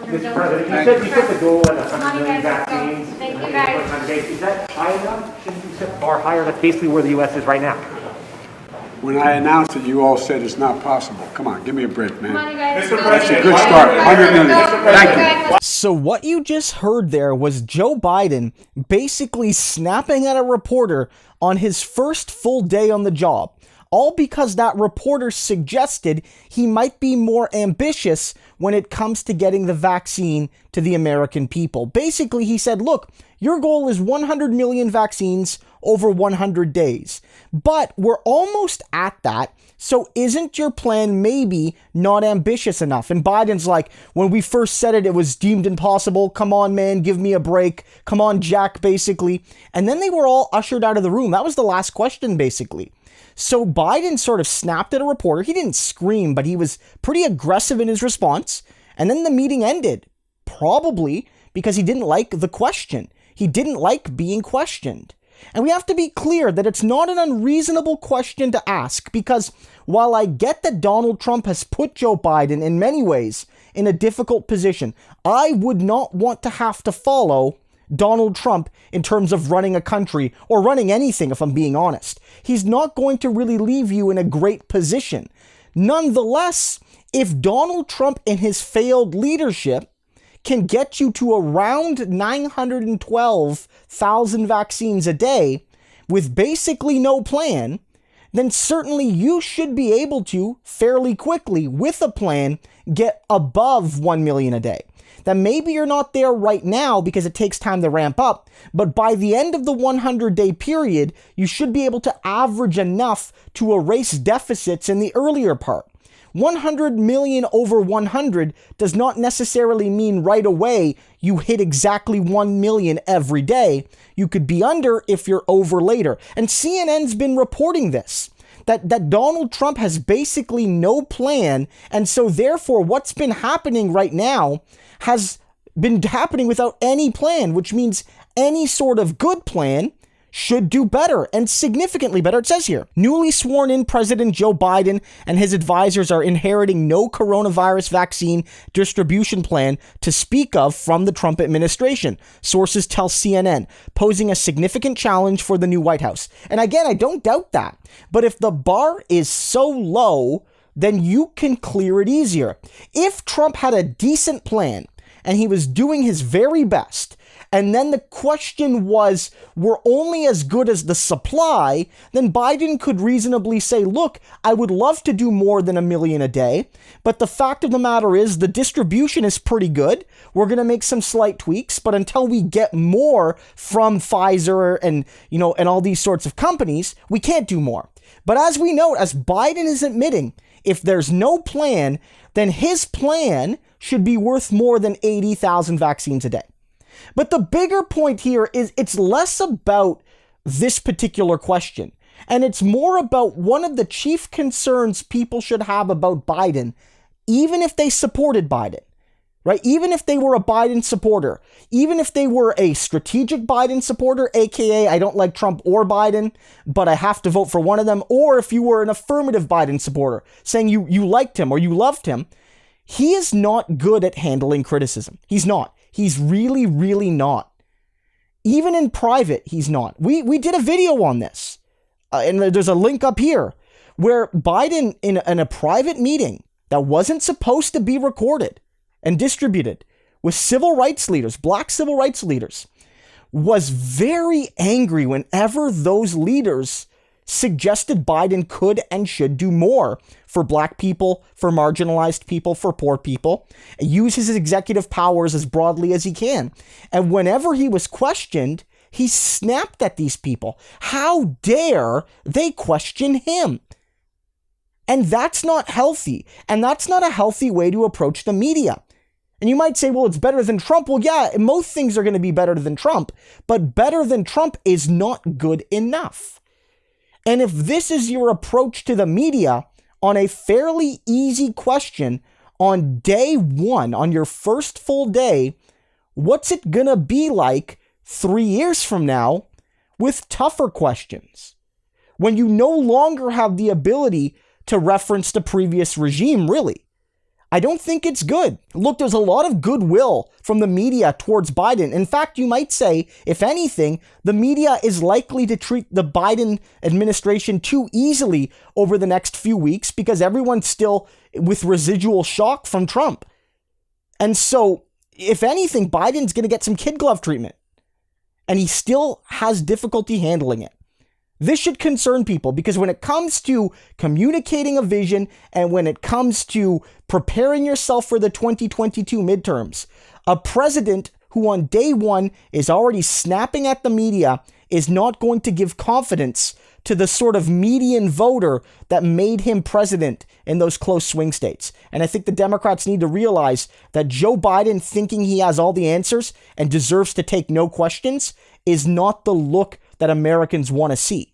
Mr. President, you said you put the goal at 100 million vaccines. Thank you, guys. Is that high enough? Shouldn't you set the bar higher? That's basically where the U.S. is right now. When I announced it, you all said it's not possible. Come on, give me a break, man. Come on, you guys. That's a good start. 100 million. Thank you. So what you just heard there was Joe Biden basically snapping at a reporter on his first full day on the job. All because that reporter suggested he might be more ambitious when it comes to getting the vaccine to the American people. Basically, he said, look, your goal is 100 million vaccines over 100 days. But we're almost at that, so isn't your plan maybe not ambitious enough? And Biden's like, when we first said it, it was deemed impossible. Come on, man, give me a break. Come on, Jack, basically. And then they were all ushered out of the room. That was the last question, basically. So Biden sort of snapped at a reporter. He didn't scream, but he was pretty aggressive in his response. And then the meeting ended, probably because he didn't like the question. He didn't like being questioned. And we have to be clear that it's not an unreasonable question to ask, because while I get that Donald Trump has put Joe Biden in many ways in a difficult position, I would not want to have to follow Donald Trump in terms of running a country or running anything, if I'm being honest. He's not going to really leave you in a great position. Nonetheless, if Donald Trump in his failed leadership can get you to around 912,000 vaccines a day with basically no plan, then certainly you should be able to fairly quickly, with a plan, get above 1 million a day. That maybe you're not there right now because it takes time to ramp up, but by the end of the 100-day period, you should be able to average enough to erase deficits in the earlier part. 100 million over 100 does not necessarily mean right away you hit exactly 1 million every day. You could be under if you're over later. And CNN's been reporting this, that Donald Trump has basically no plan, and so therefore what's been happening right now has been happening without any plan, which means any sort of good plan should do better, and significantly better. It says here, newly sworn in President Joe Biden and his advisors are inheriting no coronavirus vaccine distribution plan to speak of from the Trump administration, sources tell CNN, posing a significant challenge for the new White House. And again, I don't doubt that. But if the bar is so low, then you can clear it easier. If Trump had a decent plan and he was doing his very best, and then the question was, we're only as good as the supply, then Biden could reasonably say, look, I would love to do more than 1 million a day, but the fact of the matter is the distribution is pretty good. We're going to make some slight tweaks, but until we get more from Pfizer and all these sorts of companies, we can't do more. But as we know, as Biden is admitting, if there's no plan, then his plan should be worth more than 80,000 vaccines a day. But the bigger point here is it's less about this particular question, and it's more about one of the chief concerns people should have about Biden, even if they supported Biden, right? Even if they were a Biden supporter, even if they were a strategic Biden supporter, aka I don't like Trump or Biden, but I have to vote for one of them, or if you were an affirmative Biden supporter, saying you liked him or you loved him, he is not good at handling criticism. He's not. He's really, really not. Even in private, he's not. We did a video on this, and there's a link up here, where Biden, in a private meeting that wasn't supposed to be recorded and distributed with civil rights leaders, black civil rights leaders, was very angry whenever those leaders suggested Biden could and should do more for black people, for marginalized people, for poor people, use his executive powers as broadly as he can. And whenever he was questioned, he snapped at these people. How dare they question him? And that's not healthy. And that's not a healthy way to approach the media. And you might say, well, it's better than Trump. Well, yeah, most things are going to be better than Trump, but better than Trump is not good enough. And if this is your approach to the media on a fairly easy question on day one, on your first full day, what's it gonna be like 3 years from now with tougher questions? When you no longer have the ability to reference the previous regime, really. I don't think it's good. Look, there's a lot of goodwill from the media towards Biden. In fact, you might say, if anything, the media is likely to treat the Biden administration too easily over the next few weeks because everyone's still with residual shock from Trump. And so, if anything, Biden's going to get some kid glove treatment. And he still has difficulty handling it. This should concern people because when it comes to communicating a vision and when it comes to preparing yourself for the 2022 midterms, a president who on day one is already snapping at the media is not going to give confidence to the sort of median voter that made him president in those close swing states. And I think the Democrats need to realize that Joe Biden thinking he has all the answers and deserves to take no questions is not the look that Americans want to see.